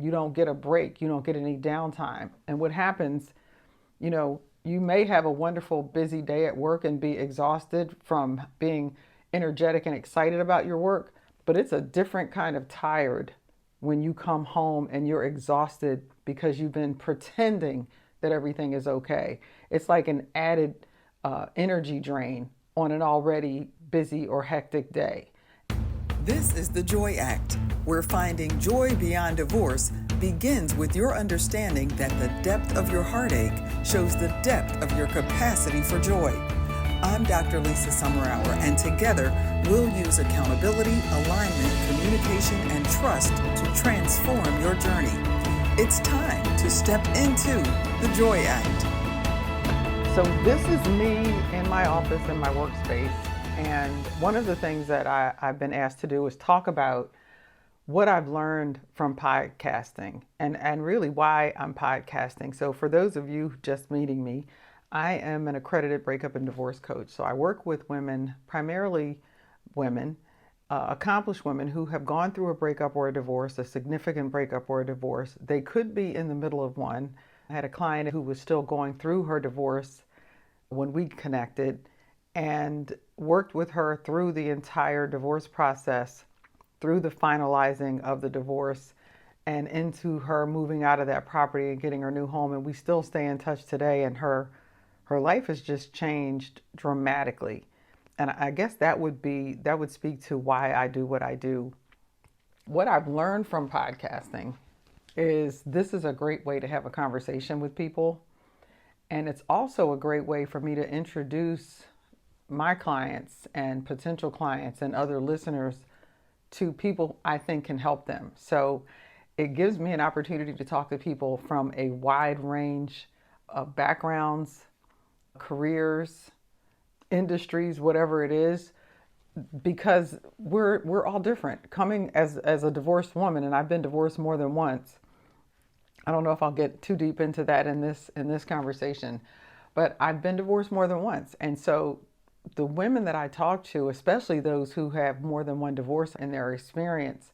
You don't get a break. You don't get any downtime. And what happens, you may have a wonderful, busy day at work and be exhausted from being energetic and excited about your work, but it's a different kind of tired when you come home and you're exhausted because you've been pretending that everything is okay. It's like an added energy drain on an already busy or hectic day. This is the Joy Act, where finding joy beyond divorce begins with your understanding that the depth of your heartache shows the depth of your capacity for joy. I'm Dr. Lisa Summerhour, and together we'll use accountability, alignment, communication, and trust to transform your journey. It's time to step into the Joy Act. So this is me in my office, in my workspace. And one of the things that I've been asked to do is talk about what I've learned from podcasting and really why I'm podcasting. So for those of you just meeting me, I am an accredited breakup and divorce coach. So I work with women, primarily women, accomplished women who have gone through a breakup or a divorce, a significant breakup or a divorce. They could be in the middle of one. I had a client who was still going through her divorce when we connected, and worked with her through the entire divorce process, through the finalizing of the divorce, and into her moving out of that property and getting her new home. And we still stay in touch today, and her life has just changed dramatically. And I guess that would speak to why I do what I do. What I've learned from podcasting is this is a great way to have a conversation with people. And it's also a great way for me to introduce my clients and potential clients and other listeners to people I think can help them. So it gives me an opportunity to talk to people from a wide range of backgrounds, careers, industries, whatever it is, because we're all different. Coming as a divorced woman, and I've been divorced more than once. I don't know if I'll get too deep into that in this conversation, but I've been divorced more than once. And so the women that I talk to, especially those who have more than one divorce in their experience,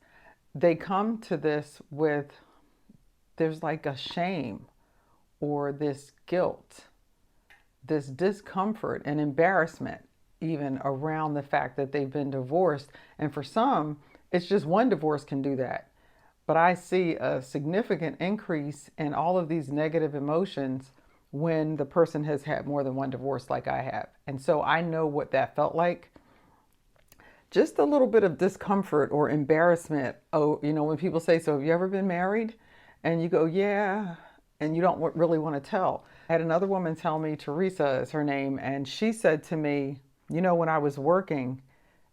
they come to this with, there's like a shame or this guilt, this discomfort and embarrassment even around the fact that they've been divorced. And for some, it's just one divorce can do that. But I see a significant increase in all of these negative emotions when the person has had more than one divorce like I have. And so I know what that felt like. Just a little bit of discomfort or embarrassment. Oh, when people say, so have you ever been married? And you go, yeah, and you don't really want to tell. I had another woman tell me, Teresa is her name, and she said to me, when I was working,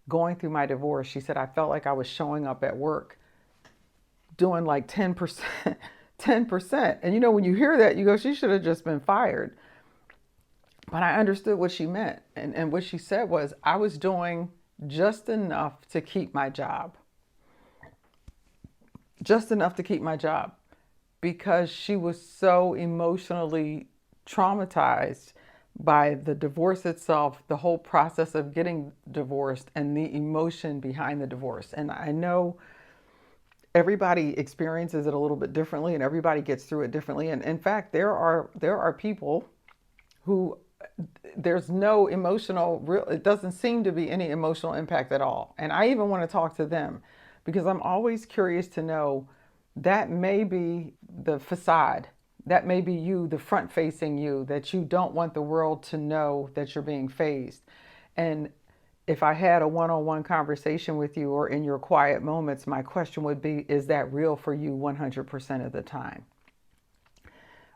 going through my divorce, she said, I felt like I was showing up at work doing like 10%, 10%. And when you hear that, you go, she should have just been fired. But I understood what she meant. And what she said was, I was doing just enough to keep my job. Just enough to keep my job. Because she was so emotionally traumatized by the divorce itself, the whole process of getting divorced, and the emotion behind the divorce. And I know everybody experiences it a little bit differently, and everybody gets through it differently. And in fact, there are people who there's no it doesn't seem to be any emotional impact at all. And I even want to talk to them because I'm always curious to know, that may be the facade. That may be you, the front facing you, that you don't want the world to know that you're being phased. And if I had a one-on-one conversation with you or in your quiet moments, my question would be, is that real for you 100% of the time?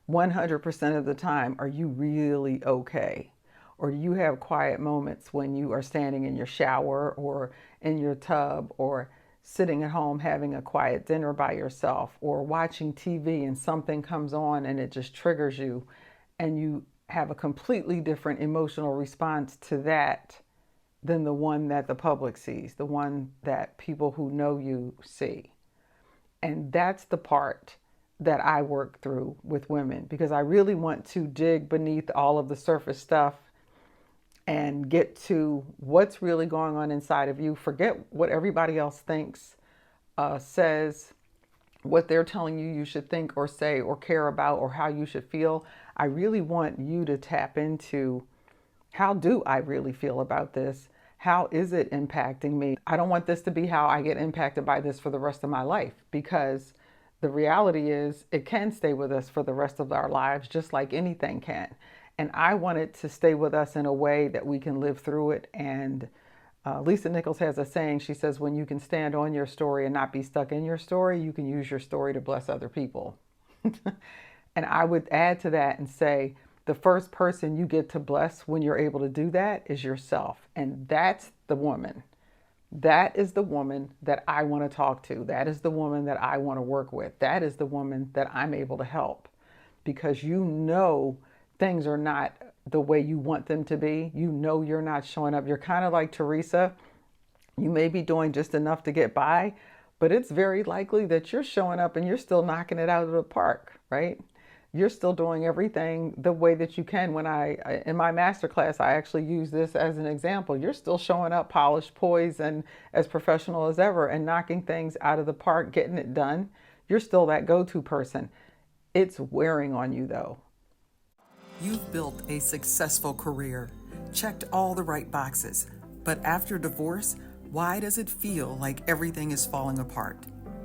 100% of the time, are you really okay? Or do you have quiet moments when you are standing in your shower or in your tub or sitting at home having a quiet dinner by yourself or watching TV and something comes on and it just triggers you and you have a completely different emotional response to that than the one that the public sees, the one that people who know you see? And that's the part that I work through with women, because I really want to dig beneath all of the surface stuff and get to what's really going on inside of you. Forget what everybody else thinks, says, what they're telling you you should think or say or care about or how you should feel. I really want you to tap into, how do I really feel about this? How is it impacting me? I don't want this to be how I get impacted by this for the rest of my life, because the reality is it can stay with us for the rest of our lives, just like anything can. And I want it to stay with us in a way that we can live through it. And Lisa Nichols has a saying. She says, when you can stand on your story and not be stuck in your story, you can use your story to bless other people. And I would add to that and say, the first person you get to bless when you're able to do that is yourself. And that's the woman. That is the woman that I want to talk to. That is the woman that I want to work with. That is the woman that I'm able to help, because you know things are not the way you want them to be. You know you're not showing up. You're kind of like Teresa. You may be doing just enough to get by, but it's very likely that you're showing up and you're still knocking it out of the park, right? You're still doing everything the way that you can. In my masterclass, I actually use this as an example. You're still showing up polished, poised, and as professional as ever and knocking things out of the park, getting it done. You're still that go-to person. It's wearing on you though. You've built a successful career, checked all the right boxes, but after divorce, why does it feel like everything is falling apart?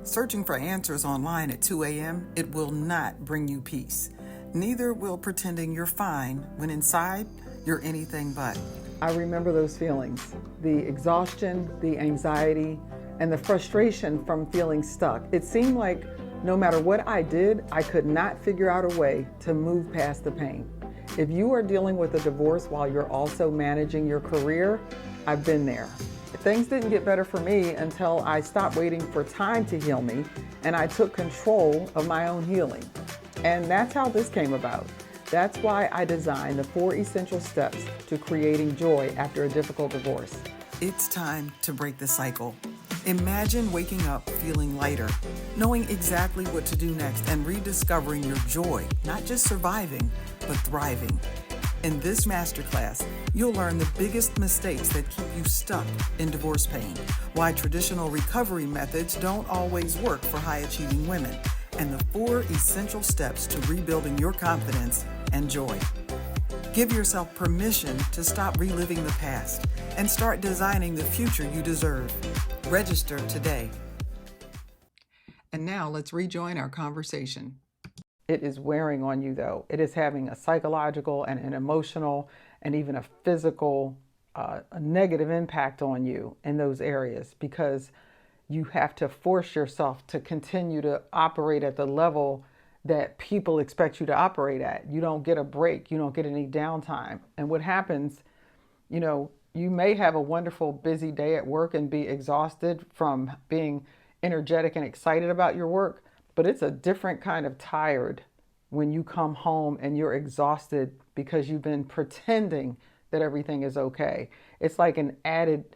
Searching for answers online at 2 a.m., it will not bring you peace. Neither will pretending you're fine when inside you're anything but. I remember those feelings, the exhaustion, the anxiety, and the frustration from feeling stuck. It seemed like no matter what I did, I could not figure out a way to move past the pain. If you are dealing with a divorce while you're also managing your career, I've been there. Things didn't get better for me until I stopped waiting for time to heal me and I took control of my own healing. And that's how this came about. That's why I designed the 4 essential steps to creating joy after a difficult divorce. It's time to break the cycle. Imagine waking up feeling lighter, knowing exactly what to do next, and rediscovering your joy, not just surviving, but thriving. In this masterclass, you'll learn the biggest mistakes that keep you stuck in divorce pain, why traditional recovery methods don't always work for high-achieving women, and the 4 essential steps to rebuilding your confidence and joy. Give yourself permission to stop reliving the past and start designing the future you deserve. Register today. And now let's rejoin our conversation. It is wearing on you though. It is having a psychological and an emotional and even a physical a negative impact on you in those areas, because you have to force yourself to continue to operate at the level that people expect you to operate at. You don't get a break. You don't get any downtime. And what happens, you may have a wonderful busy day at work and be exhausted from being energetic and excited about your work, but it's a different kind of tired when you come home and you're exhausted because you've been pretending that everything is okay. It's like an added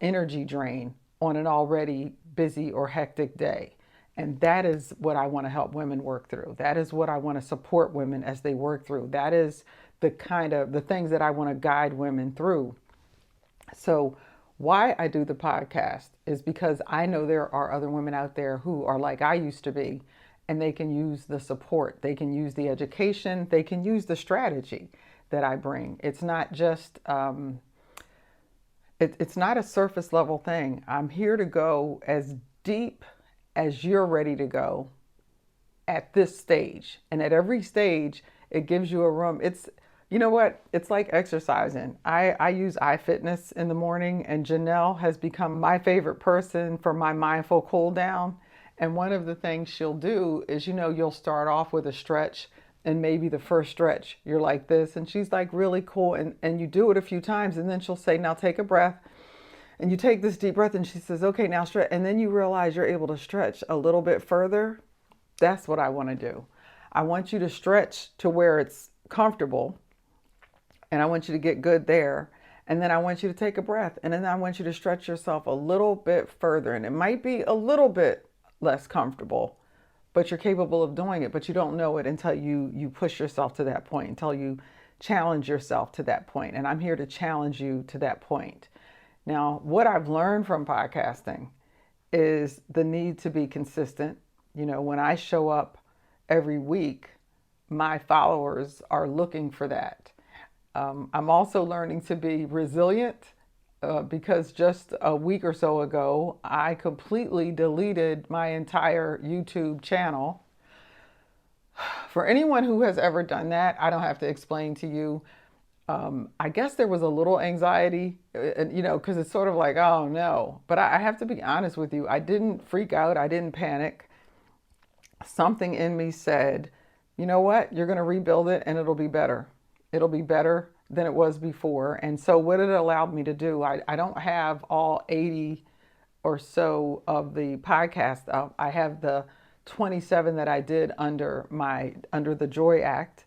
energy drain on an already busy or hectic day. And that is what I want to help women work through. That is what I want to support women as they work through. That is the things that I want to guide women through. So why I do the podcast is because I know there are other women out there who are like I used to be, and they can use the support, they can use the education, they can use the strategy that I bring. It's not just, it's not a surface level thing. I'm here to go as deep as you're ready to go at this stage. And at every stage, it gives you a room. You know what? It's like exercising. I use iFitness in the morning, and Janelle has become my favorite person for my mindful cool down. And one of the things she'll do is, you'll start off with a stretch, and maybe the first stretch, you're like this, and she's like really cool. And you do it a few times, and then she'll say, now take a breath. And you take this deep breath, and she says, okay, now stretch. And then you realize you're able to stretch a little bit further. That's what I want to do. I want you to stretch to where it's comfortable. And I want you to get good there. And then I want you to take a breath. And then I want you to stretch yourself a little bit further. And it might be a little bit less comfortable, but you're capable of doing it. But you don't know it until you push yourself to that point, until you challenge yourself to that point. And I'm here to challenge you to that point. Now, what I've learned from podcasting is the need to be consistent, When I show up every week, my followers are looking for that. I'm also learning to be resilient because just a week or so ago, I completely deleted my entire YouTube channel. For anyone who has ever done that, I don't have to explain to you. I guess there was a little anxiety, because it's sort of like, oh no. But I have to be honest with you. I didn't freak out. I didn't panic. Something in me said, you know what? You're going to rebuild it and it'll be better. It'll be better than it was before. And so, what it allowed me to do, I don't have all 80 or so of the podcast up. I have the 27 that I did under the Joy Act.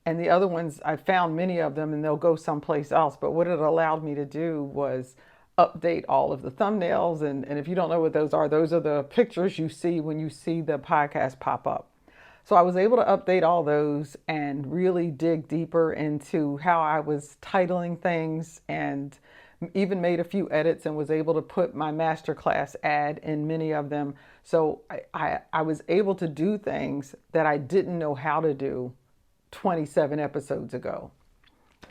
And the other ones, I found many of them and they'll go someplace else. But what it allowed me to do was update all of the thumbnails. And if you don't know what those are the pictures you see when you see the podcast pop up. So I was able to update all those and really dig deeper into how I was titling things, and even made a few edits and was able to put my masterclass ad in many of them. So I was able to do things that I didn't know how to do 27 episodes ago.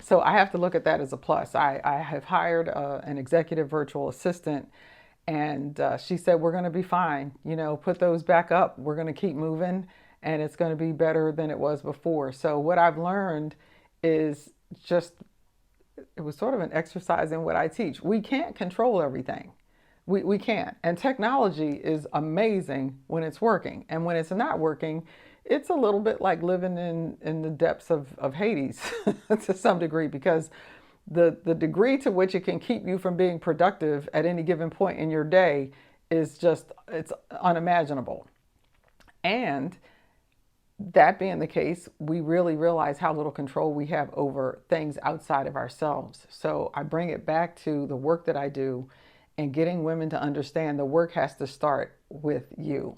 So I have to look at that as a plus. I have hired an executive virtual assistant, and she said, we're going to be fine. Put those back up. We're going to keep moving, and it's going to be better than it was before. So what I've learned is just, it was sort of an exercise in what I teach. We can't control everything. We can't. And technology is amazing when it's working. And when it's not working, it's a little bit like living in the depths of Hades to some degree, because the degree to which it can keep you from being productive at any given point in your day is just, it's unimaginable. And that being the case, we really realize how little control we have over things outside of ourselves. So I bring it back to the work that I do and getting women to understand the work has to start with you.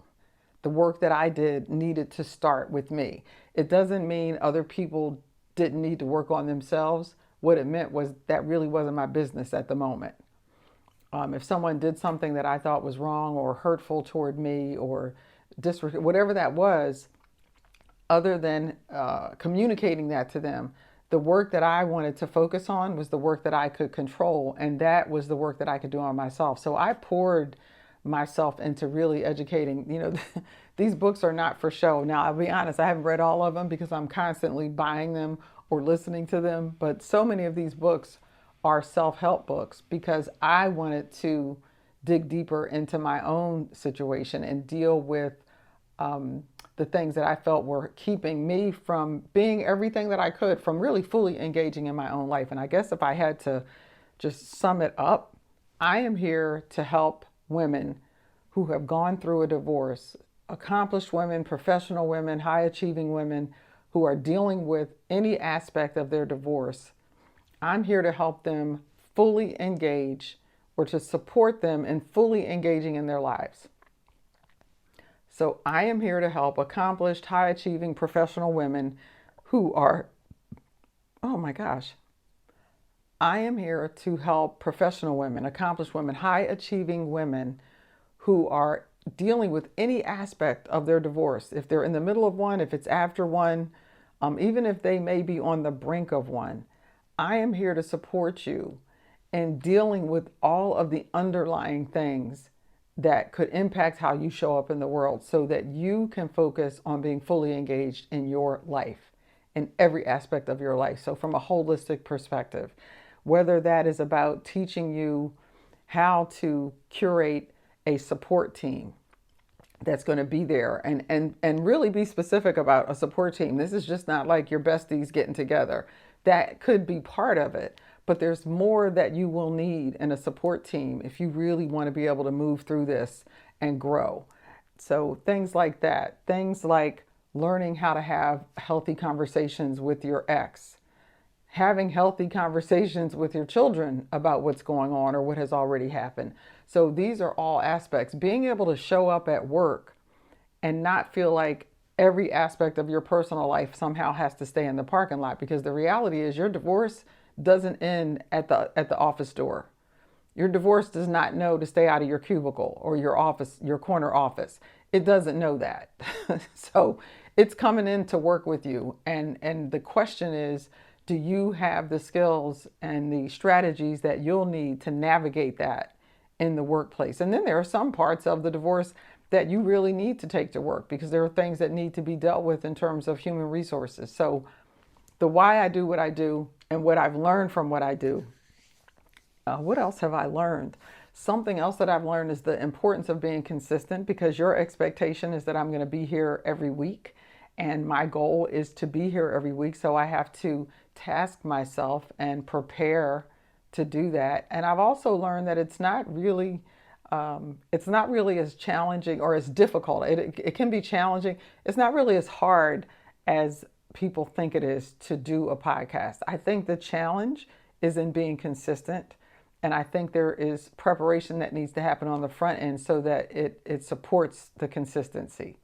The work that I did needed to start with me. It doesn't mean other people didn't need to work on themselves. What it meant was that really wasn't my business at the moment. If someone did something that I thought was wrong or hurtful toward me or whatever that was, other than communicating that to them, the work that I wanted to focus on was the work that I could control, and that was the work that I could do on myself. So I poured myself into really educating. These books are not for show. Now, I'll be honest, I haven't read all of them because I'm constantly buying them or listening to them, but so many of these books are self-help books because I wanted to dig deeper into my own situation and deal with the things that I felt were keeping me from being everything that I could, from really fully engaging in my own life. And I guess if I had to just sum it up, I am here to help women who have gone through a divorce, accomplished women, professional women, high achieving women who are dealing with any aspect of their divorce. I'm here to help them fully engage or to support them in fully engaging in their lives. So I am here to help accomplished, high achieving professional women who are, oh my gosh, I am here to help professional women, accomplished women, high achieving women who are dealing with any aspect of their divorce. If they're in the middle of one, if it's after one, even if they may be on the brink of one, I am here to support you in dealing with all of the underlying things that could impact how you show up in the world so that you can focus on being fully engaged in your life, in every aspect of your life. So from a holistic perspective, whether that is about teaching you how to curate a support team that's going to be there and really be specific about a support team. This is just not like your besties getting together. That could be part of it. But there's more that you will need in a support team if you really want to be able to move through this and grow. So things like that, things like learning how to have healthy conversations with your ex, having healthy conversations with your children about what's going on or what has already happened. So these are all aspects. Being able to show up at work and not feel like every aspect of your personal life somehow has to stay in the parking lot, because the reality is your divorce doesn't end at the office door. Your divorce does not know to stay out of your cubicle or your office, your corner office. it doesn't know that. So it's coming in to work with you. And the question is, do you have the skills and the strategies that you'll need to navigate that in the workplace? And then there are some parts of the divorce that you really need to take to work because there are things that need to be dealt with in terms of human resources. So the why I do what I do and what I've learned from what I do. What else have I learned? Something else that I've learned is the importance of being consistent, because your expectation is that I'm going to be here every week. And my goal is to be here every week. So I have to task myself and prepare to do that. And I've also learned that it's not really as challenging or as difficult. It can be challenging. It's not really as hard as people think it is to do a podcast. I think the challenge is in being consistent. And I think there is preparation that needs to happen on the front end so that it supports the consistency.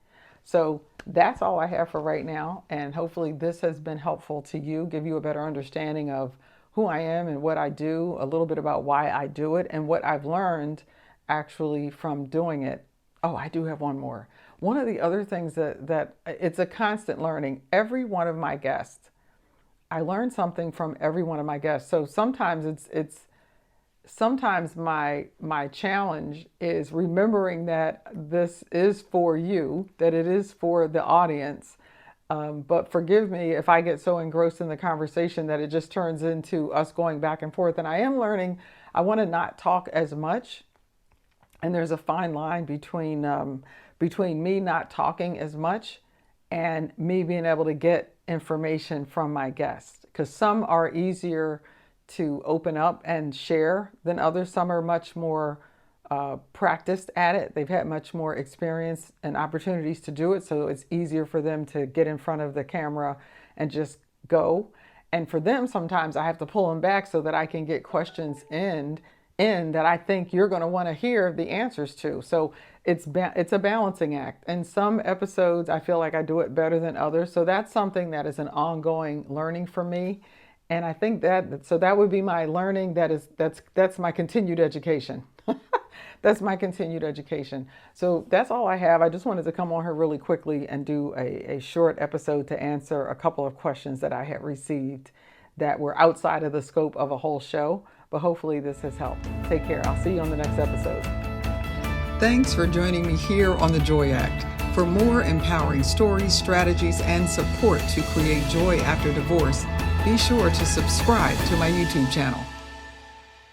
So that's all I have for right now. And hopefully this has been helpful to you, give you a better understanding of who I am and what I do, a little bit about why I do it, and what I've learned actually from doing it. Oh, I do have one more. One of the other things that it's a constant learning. Every one of my guests, I learn something from every one of my guests. So sometimes sometimes my challenge is remembering that this is for you, that it is for the audience. But forgive me if I get so engrossed in the conversation that it just turns into us going back and forth. And I am learning, I want to not talk as much. And there's a fine line between me not talking as much and me being able to get information from my guests. Because some are easier to open up and share than others. Some are much more practiced at it. They've had much more experience and opportunities to do it. So it's easier for them to get in front of the camera and just go. And for them, sometimes I have to pull them back so that I can get questions in that I think you're going to want to hear the answers to. So it's a balancing act. And some episodes, I feel like I do it better than others. So that's something that is an ongoing learning for me. And I think that would be my learning. That's my continued education. That's my continued education. So that's all I have. I just wanted to come on here really quickly and do a short episode to answer a couple of questions that I had received that were outside of the scope of a whole show. But hopefully this has helped. Take care. I'll see you on the next episode. Thanks for joining me here on The Joy Act. For more empowering stories, strategies, and support to create joy after divorce, be sure to subscribe to my YouTube channel.